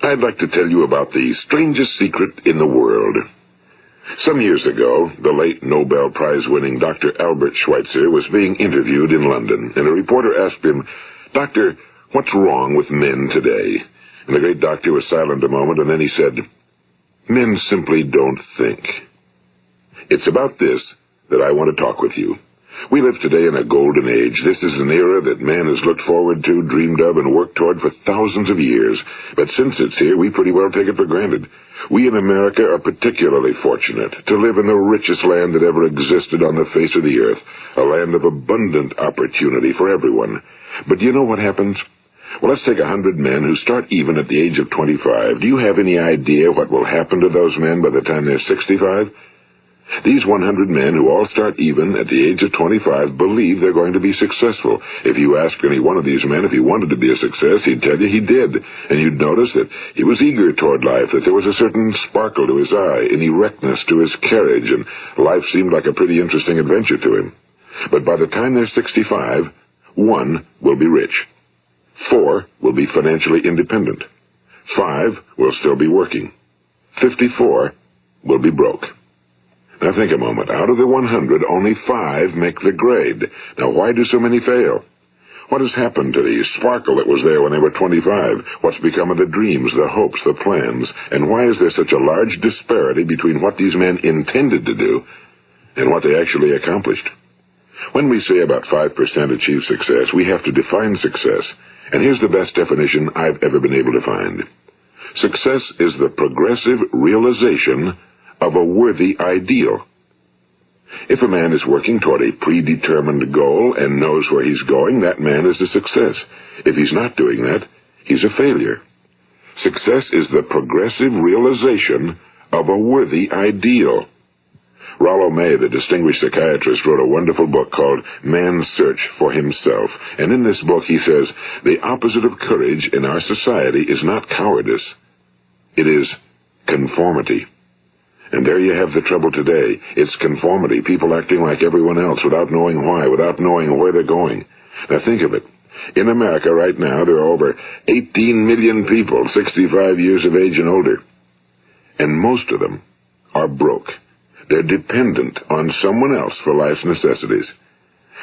I'd like to tell you about the strangest secret in the world. Some years ago, the late Nobel Prize-winning Dr. Albert Schweitzer was being interviewed in London, and a reporter asked him, "Doctor, what's wrong with men today?" And the great doctor was silent a moment, and then he said, "Men simply don't think." It's about this that I want to talk with you. We live today in a golden age. This is an era that man has looked forward to, dreamed of, and worked toward for thousands of years. But since it's here, we pretty well take it for granted. We in America are particularly fortunate to live in the richest land that ever existed on the face of the earth, a land of abundant opportunity for everyone. But do you know what happens? Well, let's take 100 men who start even at the age of 25. Do you have any idea what will happen to those men by the time they're 65? These 100 men who all start even at the age of 25 believe they're going to be successful. If you asked any one of these men if he wanted to be a success, he'd tell you he did. And you'd notice that he was eager toward life, that there was a certain sparkle to his eye, an erectness to his carriage, and life seemed like a pretty interesting adventure to him. But by the time they're 65, 1 will be rich. 4 will be financially independent. 5 will still be working. 54 will be broke. Now think a moment. Out of the 100, only 5 make the grade. Now why do so many fail? What has happened to the sparkle that was there when they were 25? What's become of the dreams, the hopes, the plans? And why is there such a large disparity between what these men intended to do and what they actually accomplished? When we say about 5% achieve success, we have to define success. And here's the best definition I've ever been able to find. Success is the progressive realization of a worthy ideal. If a man is working toward a predetermined goal and knows where he's going, that man is a success. If he's not doing that, he's a failure. Success is the progressive realization of a worthy ideal. Rollo May, the distinguished psychiatrist, wrote a wonderful book called Man's Search for Himself. And in this book he says, the opposite of courage in our society is not cowardice. It is conformity. And there you have the trouble today. It's conformity, people acting like everyone else without knowing why, without knowing where they're going. Now think of it. In America right now, there are over 18 million people 65 years of age and older. And most of them are broke. They're dependent on someone else for life's necessities.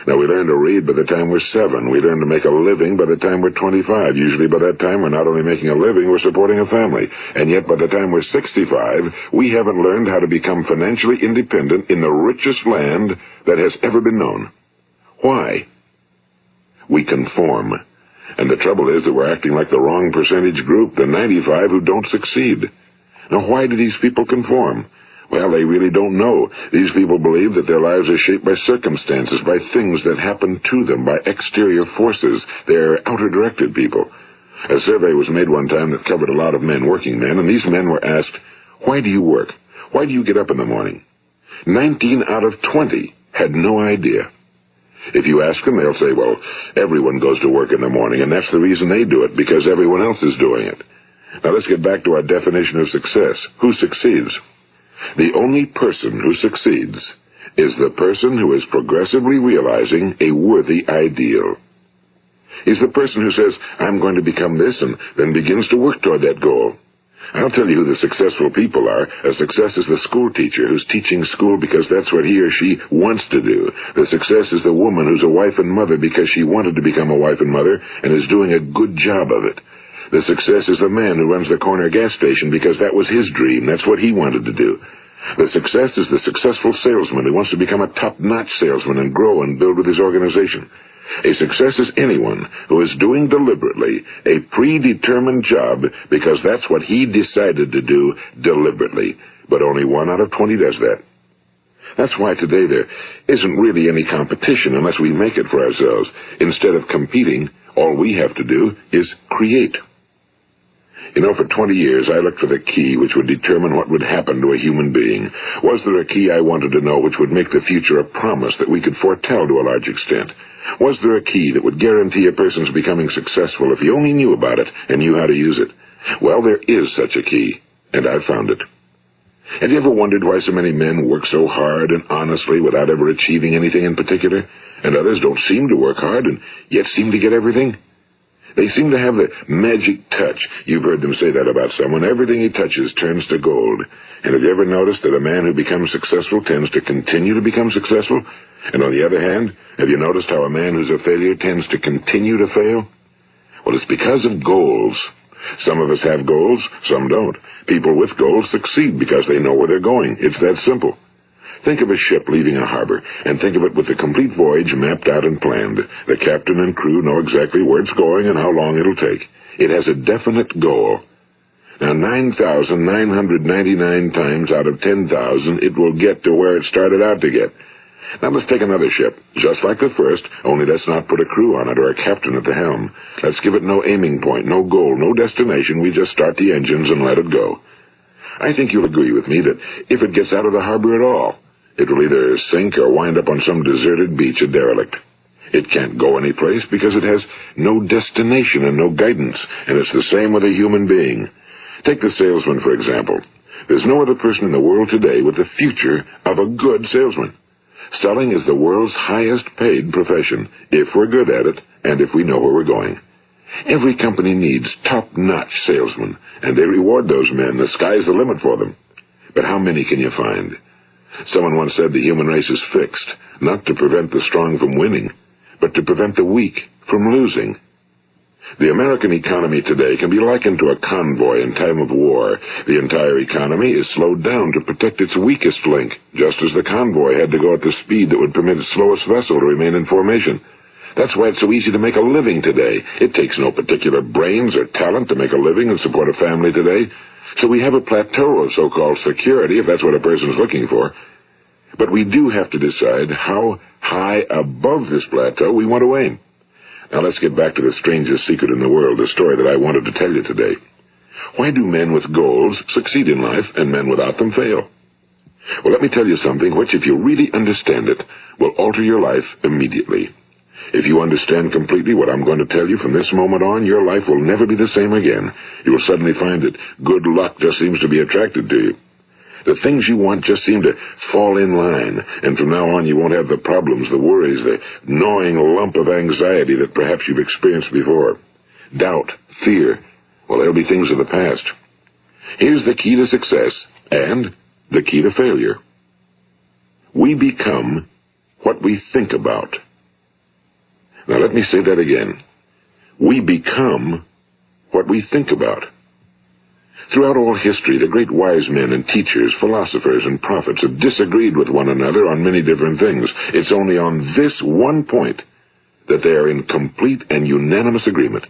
Now, we learn to read by the time we're 7. We learn to make a living by the time we're 25. Usually by that time, we're not only making a living, we're supporting a family. And yet, by the time we're 65, we haven't learned how to become financially independent in the richest land that has ever been known. Why? We conform. And the trouble is that we're acting like the wrong percentage group, the 95 who don't succeed. Now, why do these people conform? Well, they really don't know. These people believe that their lives are shaped by circumstances, by things that happen to them, by exterior forces. They're outer-directed people. A survey was made one time that covered a lot of men, working men, and these men were asked, "Why do you work? Why do you get up in the morning?" 19 out of 20 had no idea. If you ask them, they'll say, well, everyone goes to work in the morning, and that's the reason they do it, because everyone else is doing it. Now let's get back to our definition of success. Who succeeds? The only person who succeeds is the person who is progressively realizing a worthy ideal. He's the person who says, I'm going to become this, and then begins to work toward that goal. I'll tell you who the successful people are. A success is the school teacher who's teaching school because that's what he or she wants to do. The success is the woman who's a wife and mother because she wanted to become a wife and mother and is doing a good job of it. The success is the man who runs the corner gas station because that was his dream. That's what he wanted to do. The success is the successful salesman who wants to become a top-notch salesman and grow and build with his organization. A success is anyone who is doing deliberately a predetermined job because that's what he decided to do deliberately. But only 1 out of 20 does that. That's why today there isn't really any competition unless we make it for ourselves. Instead of competing, all we have to do is create. You know, for 20 years, I looked for the key which would determine what would happen to a human being. Was there a key I wanted to know which would make the future a promise that we could foretell to a large extent? Was there a key that would guarantee a person's becoming successful if he only knew about it and knew how to use it? Well, there is such a key, and I've found it. Have you ever wondered why so many men work so hard and honestly without ever achieving anything in particular, and others don't seem to work hard and yet seem to get everything? They seem to have the magic touch. You've heard them say that about someone. Everything he touches turns to gold. And have you ever noticed that a man who becomes successful tends to continue to become successful? And on the other hand, have you noticed how a man who's a failure tends to continue to fail? Well, it's because of goals. Some of us have goals, some don't. People with goals succeed because they know where they're going. It's that simple. Think of a ship leaving a harbor, and think of it with the complete voyage mapped out and planned. The captain and crew know exactly where it's going and how long it'll take. It has a definite goal. Now, 9,999 times out of 10,000, it will get to where it started out to get. Now, let's take another ship, just like the first, only let's not put a crew on it or a captain at the helm. Let's give it no aiming point, no goal, no destination. We just start the engines and let it go. I think you'll agree with me that if it gets out of the harbor at all, it will either sink or wind up on some deserted beach, a derelict. It can't go anyplace because it has no destination and no guidance, and it's the same with a human being. Take the salesman, for example. There's no other person in the world today with the future of a good salesman. Selling is the world's highest paid profession, if we're good at it and if we know where we're going. Every company needs top-notch salesmen, and they reward those men. The sky's the limit for them. But how many can you find? Someone once said the human race is fixed, not to prevent the strong from winning, but to prevent the weak from losing. The American economy today can be likened to a convoy in time of war. The entire economy is slowed down to protect its weakest link, just as the convoy had to go at the speed that would permit its slowest vessel to remain in formation. That's why it's so easy to make a living today. It takes no particular brains or talent to make a living and support a family today. So we have a plateau of so-called security, if that's what a person's looking for. But we do have to decide how high above this plateau we want to aim. Now let's get back to the strangest secret in the world, the story that I wanted to tell you today. Why do men with goals succeed in life and men without them fail? Well, let me tell you something which, if you really understand it, will alter your life immediately. If you understand completely what I'm going to tell you from this moment on, your life will never be the same again. You will suddenly find that good luck just seems to be attracted to you. The things you want just seem to fall in line, and from now on you won't have the problems, the worries, the gnawing lump of anxiety that perhaps you've experienced before. Doubt, fear, well, they'll be things of the past. Here's the key to success and the key to failure. We become what we think about. Now let me say that again. We become what we think about. Throughout all history, the great wise men and teachers, philosophers and prophets have disagreed with one another on many different things. It's only on this one point that they are in complete and unanimous agreement.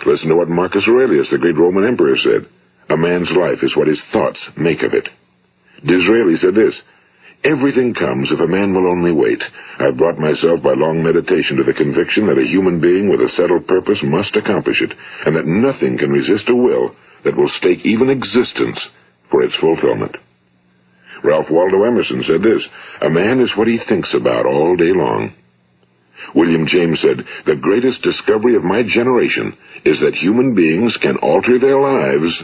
Listen to what Marcus Aurelius, the great Roman emperor, said. A man's life is what his thoughts make of it. Disraeli said this, everything comes if a man will only wait. I've brought myself by long meditation to the conviction that a human being with a settled purpose must accomplish it, and that nothing can resist a will that will stake even existence for its fulfillment. Ralph Waldo Emerson said this, a man is what he thinks about all day long. William James said, the greatest discovery of my generation is that human beings can alter their lives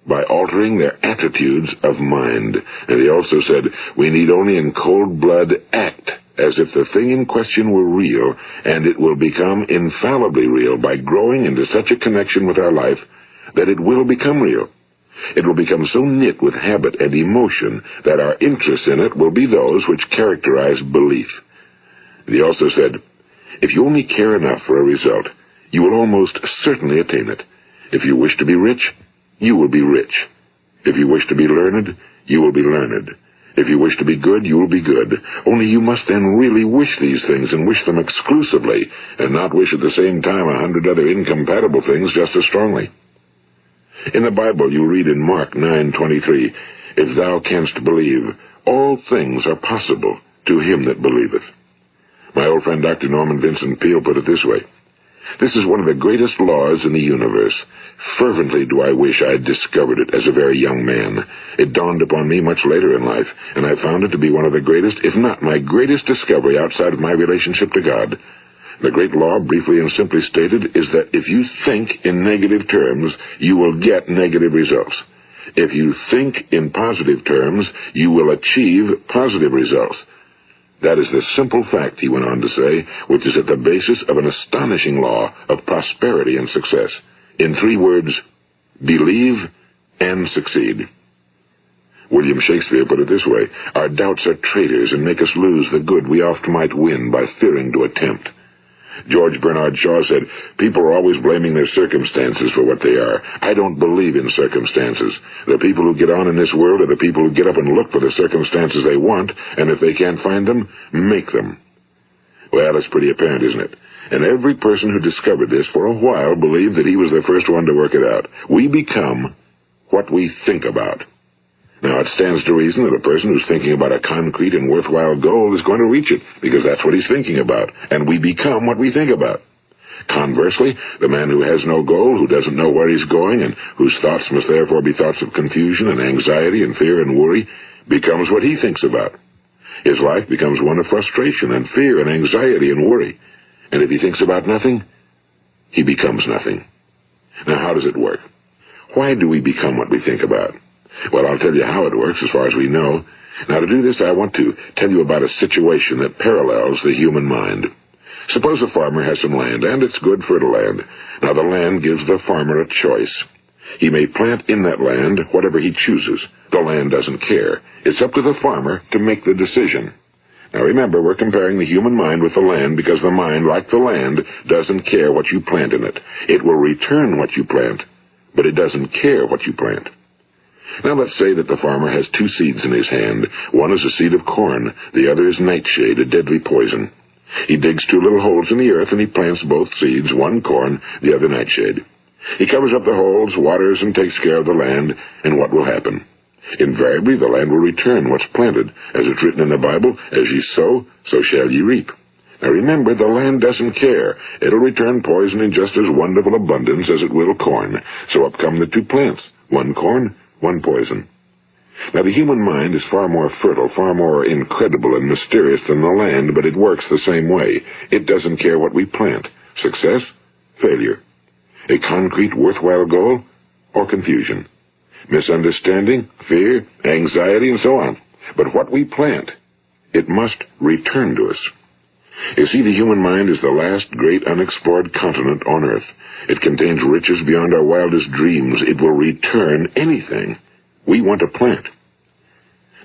by altering their attitudes of mind. And he also said, we need only in cold blood act as if the thing in question were real, and it will become infallibly real by growing into such a connection with our life that it will become real. It will become so knit with habit and emotion that our interest in it will be those which characterize belief. And he also said, if you only care enough for a result, you will almost certainly attain it. If you wish to be rich, you will be rich. If you wish to be learned, you will be learned. If you wish to be good, you will be good. Only you must then really wish these things and wish them exclusively, and not wish at the same time 100 other incompatible things just as strongly. In the Bible you read in Mark 9:23, if thou canst believe, all things are possible to him that believeth. My old friend Dr. Norman Vincent Peale put it this way, this is one of the greatest laws in the universe. Fervently do I wish I had discovered it as a very young man. It dawned upon me much later in life, and I found it to be one of the greatest, if not my greatest discovery outside of my relationship to God. The great law, briefly and simply stated, is that if you think in negative terms, you will get negative results. If you think in positive terms, you will achieve positive results. That is the simple fact, he went on to say, which is at the basis of an astonishing law of prosperity and success. In 3 words, believe and succeed. William Shakespeare put it this way: our doubts are traitors and make us lose the good we oft might win by fearing to attempt. George Bernard Shaw said, people are always blaming their circumstances for what they are. I don't believe in circumstances. The people who get on in this world are the people who get up and look for the circumstances they want, and if they can't find them, make them. Well, it's pretty apparent, isn't it? And every person who discovered this for a while believed that he was the first one to work it out. We become what we think about. Now, it stands to reason that a person who's thinking about a concrete and worthwhile goal is going to reach it, because that's what he's thinking about, and we become what we think about. Conversely, the man who has no goal, who doesn't know where he's going, and whose thoughts must therefore be thoughts of confusion and anxiety and fear and worry, becomes what he thinks about. His life becomes one of frustration and fear and anxiety and worry. And if he thinks about nothing, he becomes nothing. Now, how does it work? Why do we become what we think about? Well, I'll tell you how it works as far as we know. Now, to do this, I want to tell you about a situation that parallels the human mind. Suppose a farmer has some land, and it's good fertile land. Now, the land gives the farmer a choice. He may plant in that land whatever he chooses. The land doesn't care. It's up to the farmer to make the decision. Now, remember, we're comparing the human mind with the land because the mind, like the land, doesn't care what you plant in it. It will return what you plant, but it doesn't care what you plant. Now let's say that the farmer has 2 seeds in his hand. One is a seed of corn, the other is nightshade, a deadly poison. He digs 2 little holes in the earth and he plants both seeds, one corn, the other nightshade. He covers up the holes, waters, and takes care of the land, and what will happen? Invariably the land will return what's planted. As it's written in the Bible, as ye sow, so shall ye reap. Now remember, the land doesn't care. It'll return poison in just as wonderful abundance as it will corn. So up come the 2 plants, one corn, one poison. Now, the human mind is far more fertile, far more incredible and mysterious than the land, but it works the same way. It doesn't care what we plant. Success, failure. A concrete, worthwhile goal, or confusion. Misunderstanding, fear, anxiety, and so on. But what we plant, it must return to us. You see, the human mind is the last great unexplored continent on Earth. It contains riches beyond our wildest dreams. It will return anything we want to plant.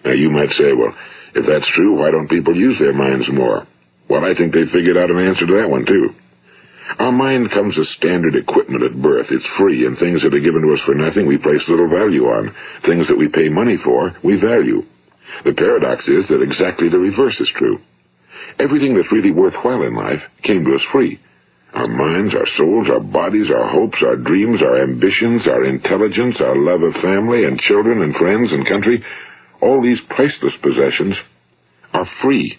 Now, you might say, well, if that's true, why don't people use their minds more? Well, I think they figured out an answer to that one, too. Our mind comes as standard equipment at birth. It's free, and things that are given to us for nothing we place little value on. Things that we pay money for, we value. The paradox is that exactly the reverse is true. Everything that's really worthwhile in life came to us free. Our minds, our souls, our bodies, our hopes, our dreams, our ambitions, our intelligence, our love of family and children and friends and country, all these priceless possessions are free.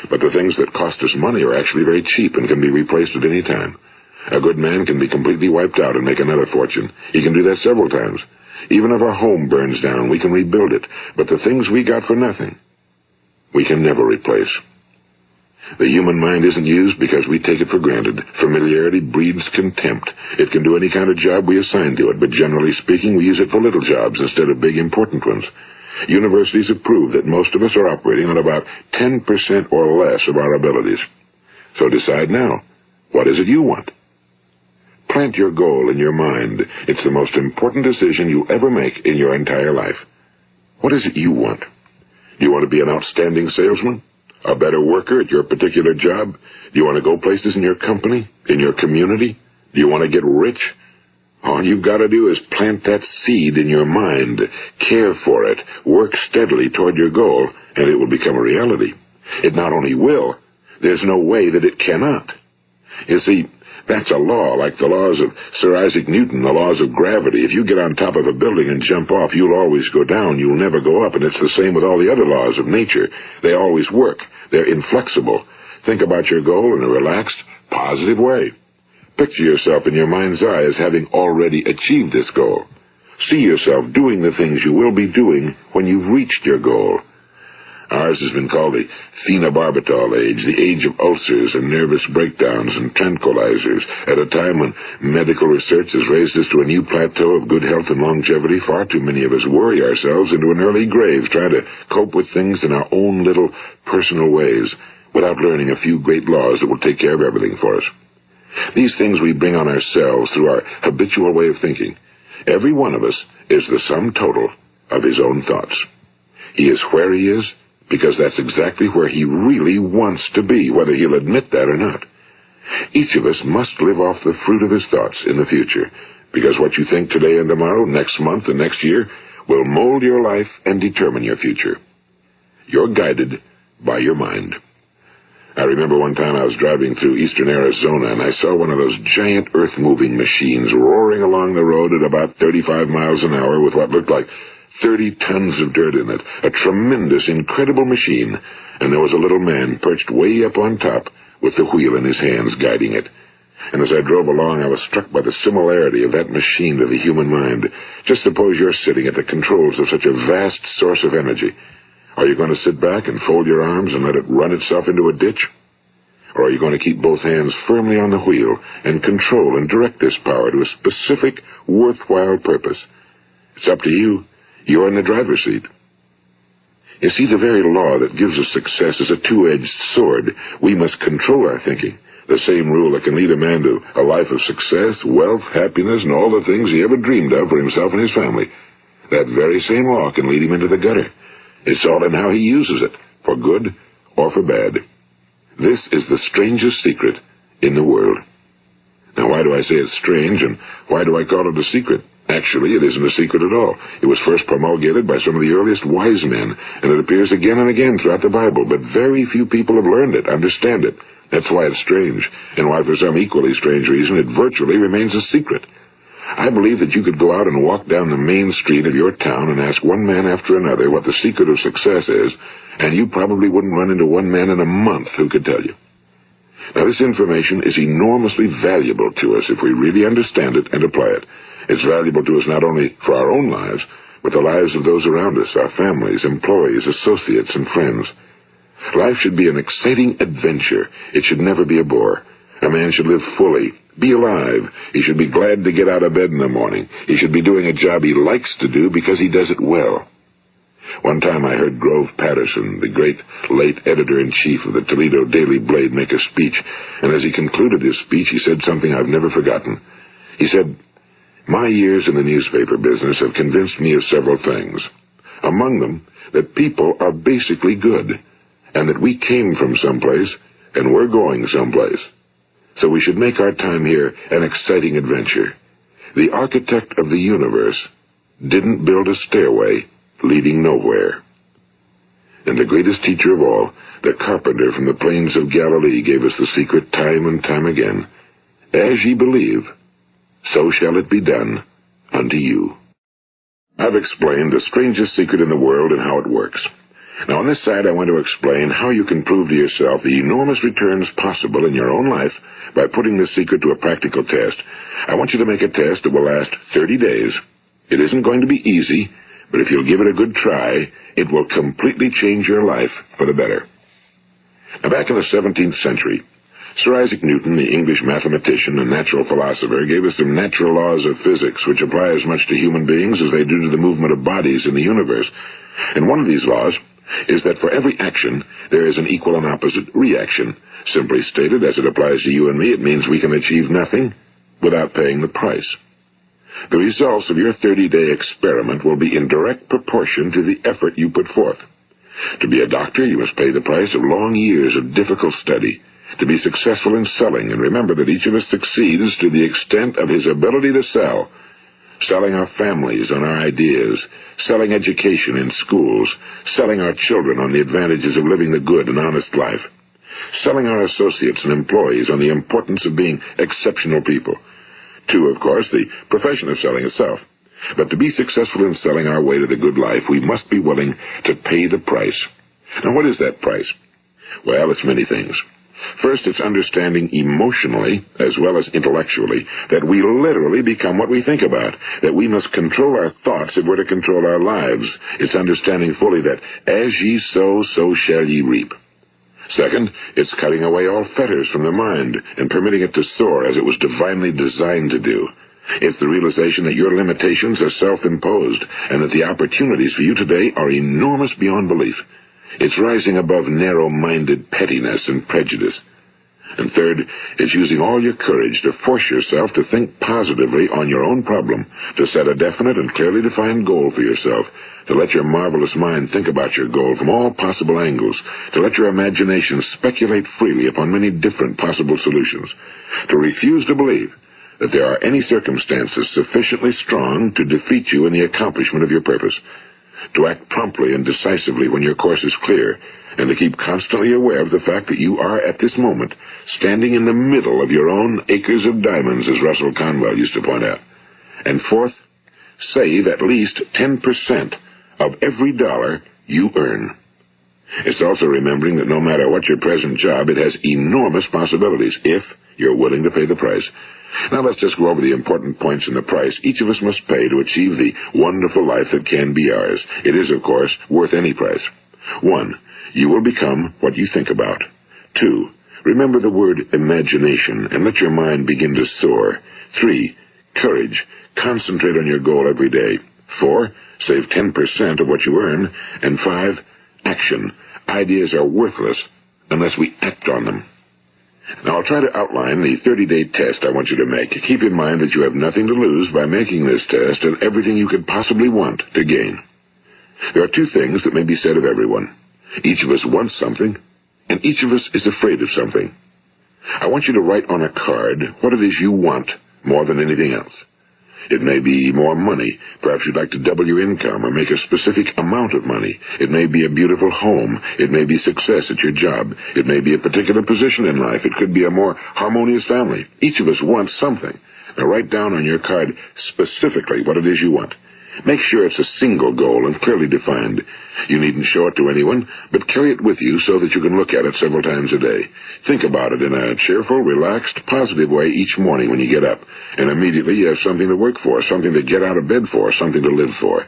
But the things that cost us money are actually very cheap and can be replaced at any time. A good man can be completely wiped out and make another fortune. He can do that several times. Even if our home burns down, we can rebuild it. But the things we got for nothing, we can never replace. The human mind isn't used because we take it for granted. Familiarity breeds contempt. It can do any kind of job we assign to it, but generally speaking, we use it for little jobs instead of big, important ones. Universities have proved that most of us are operating on about 10% or less of our abilities. So decide now, what is it you want? Plant your goal in your mind. It's the most important decision you'll ever make in your entire life. What is it you want? Do you want to be an outstanding salesman? A better worker at your particular job? Do you want to go places in your company? In your community? Do you want to get rich? All you've got to do is plant that seed in your mind, care for it, work steadily toward your goal, and it will become a reality. It not only will, there's no way that it cannot. You see, that's a law, like the laws of Sir Isaac Newton, the laws of gravity. If you get on top of a building and jump off, you'll always go down. You'll never go up, and it's the same with all the other laws of nature. They always work. They're inflexible. Think about your goal in a relaxed, positive way. Picture yourself in your mind's eye as having already achieved this goal. See yourself doing the things you will be doing when you've reached your goal. Ours has been called the phenobarbital age, the age of ulcers and nervous breakdowns and tranquilizers. At a time when medical research has raised us to a new plateau of good health and longevity, far too many of us worry ourselves into an early grave trying to cope with things in our own little personal ways without learning a few great laws that will take care of everything for us. These things we bring on ourselves through our habitual way of thinking. Every one of us is the sum total of his own thoughts. He is where he is because that's exactly where he really wants to be, whether he'll admit that or not. Each of us must live off the fruit of his thoughts in the future, because what you think today and tomorrow, next month and next year, will mold your life and determine your future. You're guided by your mind. I remember one time I was driving through eastern Arizona, and I saw one of those giant earth-moving machines roaring along the road at about 35 miles an hour with what looked like 30 tons of dirt in it. A tremendous, incredible machine, and there was a little man perched way up on top with the wheel in his hands guiding it. And as I drove along, I was struck by the similarity of that machine to the human mind. Just suppose you're sitting at the controls of such a vast source of energy. Are you going to sit back and fold your arms and let it run itself into a ditch? Or are you going to keep both hands firmly on the wheel and control and direct this power to a specific, worthwhile purpose? It's up to you. You're in the driver's seat. You see, the very law that gives us success is a two-edged sword. We must control our thinking. The same rule that can lead a man to a life of success, wealth, happiness, and all the things he ever dreamed of for himself and his family. That very same law can lead him into the gutter. It's all in how he uses it, for good or for bad. This is the strangest secret in the world. Now, why do I say it's strange, and why do I call it a secret? Actually, it isn't a secret at all. It was first promulgated by some of the earliest wise men, and it appears again and again throughout the Bible, but very few people have learned it, understand it. That's why it's strange, and why for some equally strange reason it virtually remains a secret. I believe that you could go out and walk down the main street of your town and ask one man after another what the secret of success is, and you probably wouldn't run into one man in a month who could tell you. Now, this information is enormously valuable to us if we really understand it and apply it. It's valuable to us not only for our own lives, but the lives of those around us, our families, employees, associates, and friends. Life should be an exciting adventure. It should never be a bore. A man should live fully, be alive. He should be glad to get out of bed in the morning. He should be doing a job he likes to do because he does it well. One time I heard Grove Patterson, the great late editor-in-chief of the Toledo Daily Blade, make a speech, and as he concluded his speech, he said something I've never forgotten. He said, "My years in the newspaper business have convinced me of several things. Among them, that people are basically good, and that we came from someplace, and we're going someplace. So we should make our time here an exciting adventure. The architect of the universe didn't build a stairway leading nowhere." And the greatest teacher of all, the carpenter from the plains of Galilee, gave us the secret time and time again. As ye believe, so shall it be done unto you. I've explained the strangest secret in the world and how it works. Now, on this side, I want to explain how you can prove to yourself the enormous returns possible in your own life by putting this secret to a practical test. I want you to make a test that will last 30 days. It isn't going to be easy, but if you'll give it a good try, it will completely change your life for the better. Now, back in the 17th century, Sir Isaac Newton, the English mathematician and natural philosopher, gave us some natural laws of physics which apply as much to human beings as they do to the movement of bodies in the universe. And one of these laws is that for every action, there is an equal and opposite reaction. Simply stated, as it applies to you and me, it means we can achieve nothing without paying the price. The results of your 30-day experiment will be in direct proportion to the effort you put forth. To be a doctor, you must pay the price of long years of difficult study. To be successful in selling, and remember that each of us succeeds to the extent of his ability to sell. Selling our families on our ideas, selling education in schools, selling our children on the advantages of living the good and honest life, selling our associates and employees on the importance of being exceptional people. To, of course, the profession of selling itself. But to be successful in selling our way to the good life, we must be willing to pay the price. Now, what is that price? Well, it's many things. First, it's understanding emotionally, as well as intellectually, that we literally become what we think about, that we must control our thoughts if we're to control our lives. It's understanding fully that as ye sow, so shall ye reap. Second, it's cutting away all fetters from the mind and permitting it to soar as it was divinely designed to do. It's the realization that your limitations are self-imposed and that the opportunities for you today are enormous beyond belief. It's rising above narrow-minded pettiness and prejudice. And third, it's using all your courage to force yourself to think positively on your own problem, to set a definite and clearly defined goal for yourself, to let your marvelous mind think about your goal from all possible angles, to let your imagination speculate freely upon many different possible solutions, to refuse to believe that there are any circumstances sufficiently strong to defeat you in the accomplishment of your purpose, to act promptly and decisively when your course is clear, and to keep constantly aware of the fact that you are, at this moment, standing in the middle of your own acres of diamonds, as Russell Conwell used to point out. And fourth, save at least 10% of every dollar you earn. It's also remembering that no matter what your present job, it has enormous possibilities, if you're willing to pay the price. Now let's just go over the important points in the price each of us must pay to achieve the wonderful life that can be ours. It is, of course, worth any price. 1. You will become what you think about. 2. Remember the word imagination and let your mind begin to soar. 3. Courage. Concentrate on your goal every day. 4. Save 10% of what you earn. And 5. Action. Ideas are worthless unless we act on them. Now, I'll try to outline the 30-day test I want you to make. Keep in mind that you have nothing to lose by making this test and everything you could possibly want to gain. There are 2 things that may be said of everyone. Each of us wants something, and each of us is afraid of something. I want you to write on a card what it is you want more than anything else. It may be more money. Perhaps you'd like to double your income or make a specific amount of money. It may be a beautiful home. It may be success at your job. It may be a particular position in life. It could be a more harmonious family. Each of us wants something. Now write down on your card specifically what it is you want. Make sure it's a single goal and clearly defined. You needn't show it to anyone, but carry it with you so that you can look at it several times a day. Think about it in a cheerful, relaxed, positive way each morning when you get up, and immediately you have something to work for, something to get out of bed for, something to live for.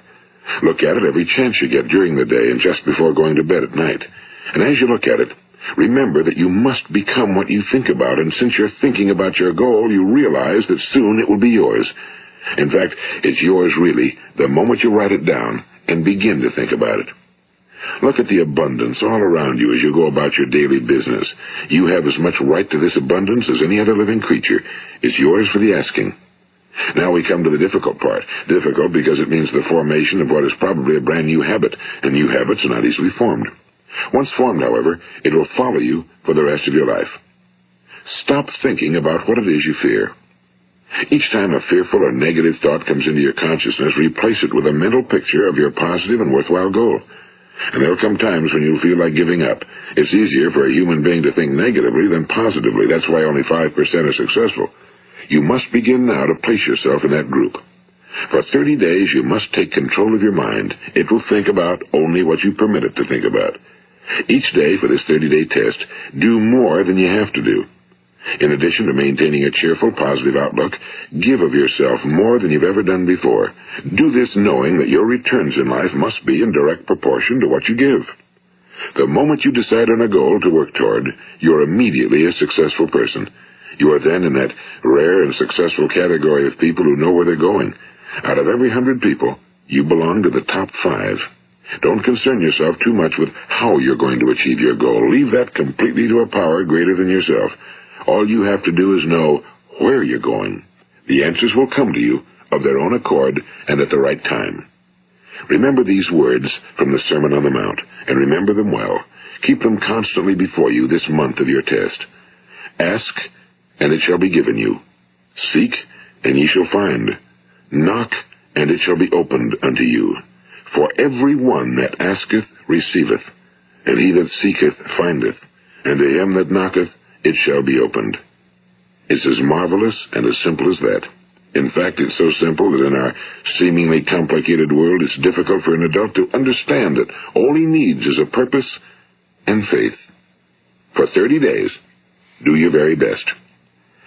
Look at it every chance you get during the day and just before going to bed at night. And as you look at it, remember that you must become what you think about, and since you're thinking about your goal, you realize that soon it will be yours. In fact, it's yours really the moment you write it down and begin to think about it. Look at the abundance all around you as you go about your daily business. You have as much right to this abundance as any other living creature. It's yours for the asking. Now we come to the difficult part. Difficult because it means the formation of what is probably a brand new habit, and new habits are not easily formed. Once formed, however, it will follow you for the rest of your life. Stop thinking about what it is you fear. Each time a fearful or negative thought comes into your consciousness, replace it with a mental picture of your positive and worthwhile goal. And there will come times when you'll feel like giving up. It's easier for a human being to think negatively than positively. That's why only 5% are successful. You must begin now to place yourself in that group. For 30 days, you must take control of your mind. It will think about only what you permit it to think about. Each day for this 30-day test, do more than you have to do. In addition to maintaining a cheerful, positive outlook, give of yourself more than you've ever done before. Do this knowing that your returns in life must be in direct proportion to what you give. The moment you decide on a goal to work toward, you're immediately a successful person. You are then in that rare and successful category of people who know where they're going. Out of every 100 people, you belong to the top 5. Don't concern yourself too much with how you're going to achieve your goal. Leave that completely to a power greater than yourself. All you have to do is know where you're going. The answers will come to you of their own accord and at the right time. Remember these words from the Sermon on the Mount, and remember them well. Keep them constantly before you this month of your test. Ask, and it shall be given you. Seek, and ye shall find. Knock, and it shall be opened unto you. For every one that asketh receiveth, and he that seeketh findeth, and to him that knocketh it shall be opened. It's as marvelous and as simple as that. In fact, it's so simple that in our seemingly complicated world, it's difficult for an adult to understand that all he needs is a purpose and faith. For 30 days, Do your very best.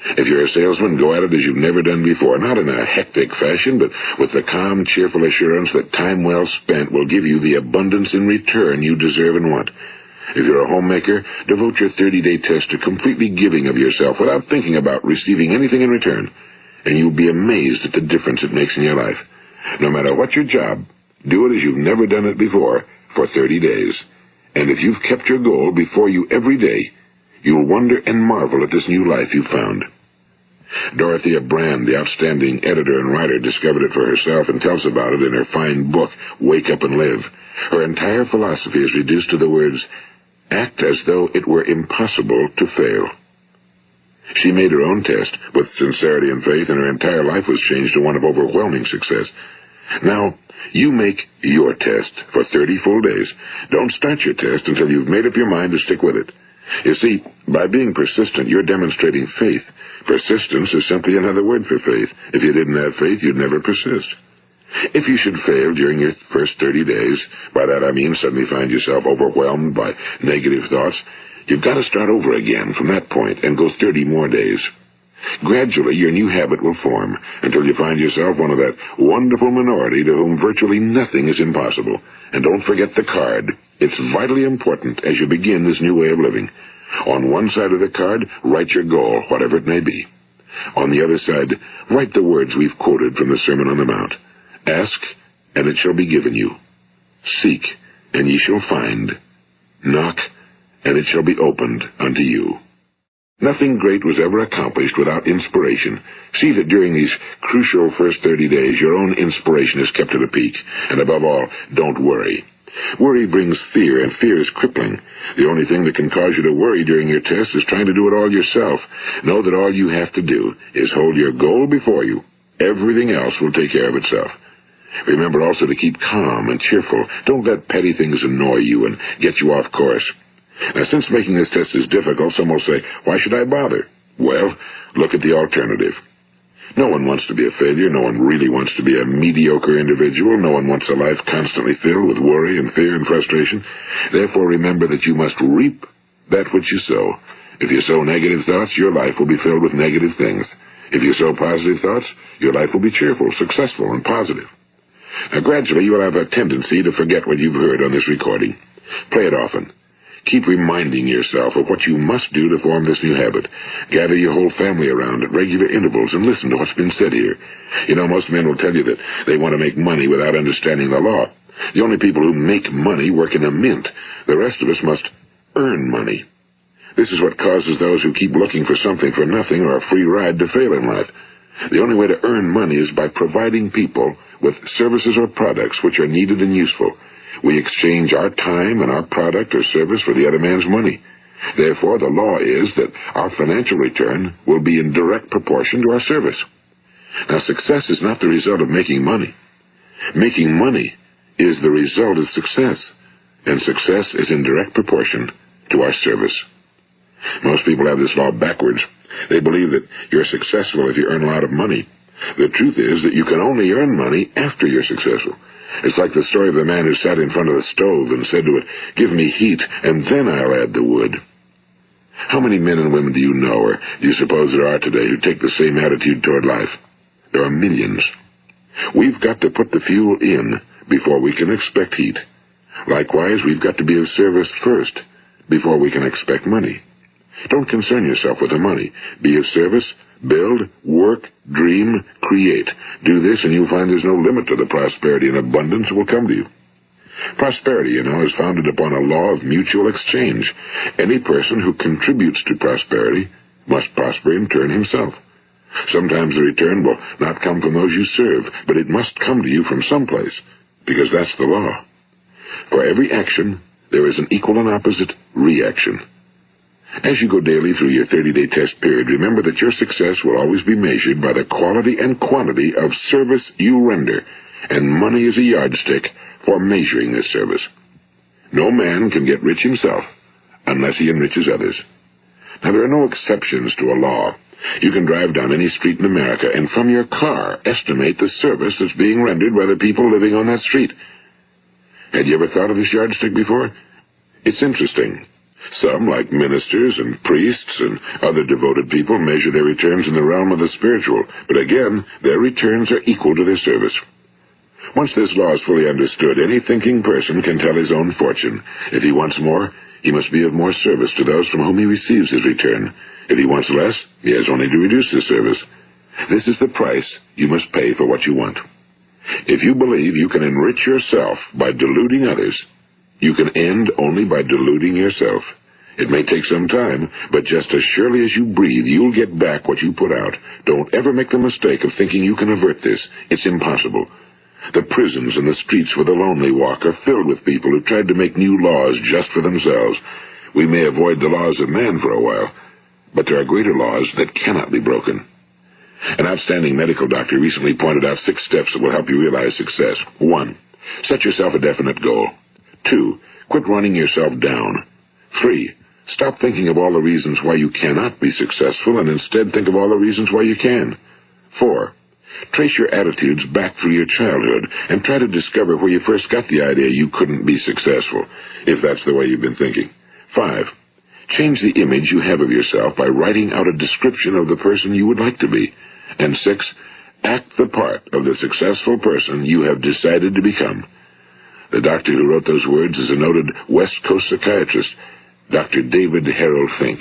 If you're a salesman, go at it as you've never done before, not in a hectic fashion, but with the calm, cheerful assurance that time well spent will give you the abundance in return you deserve and want. If you're a homemaker, devote your 30-day test to completely giving of yourself without thinking about receiving anything in return, and you'll be amazed at the difference it makes in your life. No matter what your job, do it as you've never done it before for 30 days. And if you've kept your goal before you every day, you'll wonder and marvel at this new life you've found. Dorothea Brand, the outstanding editor and writer, discovered it for herself and tells about it in her fine book, Wake Up and Live. Her entire philosophy is reduced to the words, act as though it were impossible to fail. She made her own test with sincerity and faith, and her entire life was changed to one of overwhelming success. Now, you make your test for 30 full days. Don't start your test until you've made up your mind to stick with it. You see, by being persistent, you're demonstrating faith. Persistence is simply another word for faith. If you didn't have faith, you'd never persist. If you should fail during your first 30 days, by that I mean suddenly find yourself overwhelmed by negative thoughts, you've got to start over again from that point and go 30 more days. Gradually, your new habit will form until you find yourself one of that wonderful minority to whom virtually nothing is impossible. And don't forget the card. It's vitally important as you begin this new way of living. On one side of the card, write your goal, whatever it may be. On the other side, write the words we've quoted from the Sermon on the Mount. Ask, and it shall be given you. Seek, and ye shall find. Knock, and it shall be opened unto you. Nothing great was ever accomplished without inspiration. See that during these crucial first 30 days, your own inspiration is kept at a peak. And above all, don't worry. Worry brings fear, and fear is crippling. The only thing that can cause you to worry during your test is trying to do it all yourself. Know that all you have to do is hold your goal before you. Everything else will take care of itself. Remember also to keep calm and cheerful. Don't let petty things annoy you and get you off course. Now, since making this test is difficult, some will say, why should I bother? Well, look at the alternative. No one wants to be a failure. No one really wants to be a mediocre individual. No one wants a life constantly filled with worry and fear and frustration. Therefore, remember that you must reap that which you sow. If you sow negative thoughts, your life will be filled with negative things. If you sow positive thoughts, your life will be cheerful, successful, and positive. Now, gradually, you will have a tendency to forget what you've heard on this recording. Play it often. Keep reminding yourself of what you must do to form this new habit. Gather your whole family around at regular intervals and listen to what's been said here. You know, most men will tell you that they want to make money without understanding the law. The only people who make money work in a mint. The rest of us must earn money. This is what causes those who keep looking for something for nothing or a free ride to fail in life. The only way to earn money is by providing people with services or products which are needed and useful. We exchange our time and our product or service for the other man's money. Therefore, the law is that our financial return will be in direct proportion to our service. Now, success is not the result of making money. Making money is the result of success, and success is in direct proportion to our service. Most people have this law backwards. They believe that you're successful if you earn a lot of money. The truth is that you can only earn money after you're successful. It's like the story of the man who sat in front of the stove and said to it, give me heat, and then I'll add the wood. How many men and women do you know, or do you suppose there are today, who take the same attitude toward life? There are millions. We've got to put the fuel in before we can expect heat. Likewise, we've got to be of service first before we can expect money. Don't concern yourself with the money. Be of service, build, work, dream, create. Do this and you'll find there's no limit to the prosperity and abundance that will come to you. Prosperity, you know, is founded upon a law of mutual exchange. Any person who contributes to prosperity must prosper in turn himself. Sometimes the return will not come from those you serve, but it must come to you from someplace, because that's the law. For every action, there is an equal and opposite reaction. As you go daily through your 30-day test period, remember that your success will always be measured by the quality and quantity of service you render, and money is a yardstick for measuring this service. No man can get rich himself unless he enriches others. Now, there are no exceptions to a law. You can drive down any street in America and from your car estimate the service that's being rendered by the people living on that street. Had you ever thought of this yardstick before? It's interesting. Some, like ministers and priests and other devoted people, measure their returns in the realm of the spiritual, but again, their returns are equal to their service. Once this law is fully understood, any thinking person can tell his own fortune. If he wants more, he must be of more service to those from whom he receives his return. If he wants less, he has only to reduce his service. This is the price you must pay for what you want. If you believe you can enrich yourself by deluding others, you can end only by deluding yourself. It may take some time, but just as surely as you breathe, you'll get back what you put out. Don't ever make the mistake of thinking you can avert this. It's impossible. The prisons and the streets where the lonely walk are filled with people who tried to make new laws just for themselves. We may avoid the laws of man for a while, but there are greater laws that cannot be broken. An outstanding medical doctor recently pointed out 6 steps that will help you realize success. 1. Set yourself a definite goal. 2. Quit running yourself down. 3. Stop thinking of all the reasons why you cannot be successful and instead think of all the reasons why you can. 4. Trace your attitudes back through your childhood and try to discover where you first got the idea you couldn't be successful, if that's the way you've been thinking. 5. Change the image you have of yourself by writing out a description of the person you would like to be. And 6. Act the part of the successful person you have decided to become. The doctor who wrote those words is a noted West Coast psychiatrist, Dr. David Harold Fink.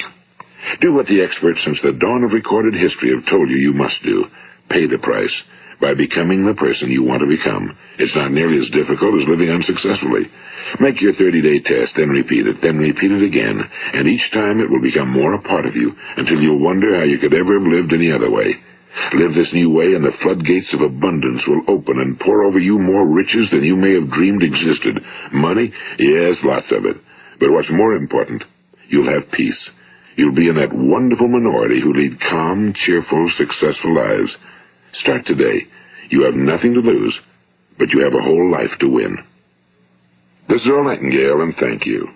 Do what the experts since the dawn of recorded history have told you you must do. Pay the price by becoming the person you want to become. It's not nearly as difficult as living unsuccessfully. Make your 30-day test, then repeat it again, and each time it will become more a part of you until you'll wonder how you could ever have lived any other way. Live this new way, and the floodgates of abundance will open and pour over you more riches than you may have dreamed existed. Money? Yes, lots of it. But what's more important, you'll have peace. You'll be in that wonderful minority who lead calm, cheerful, successful lives. Start today. You have nothing to lose, but you have a whole life to win. This is Earl Nightingale, and thank you.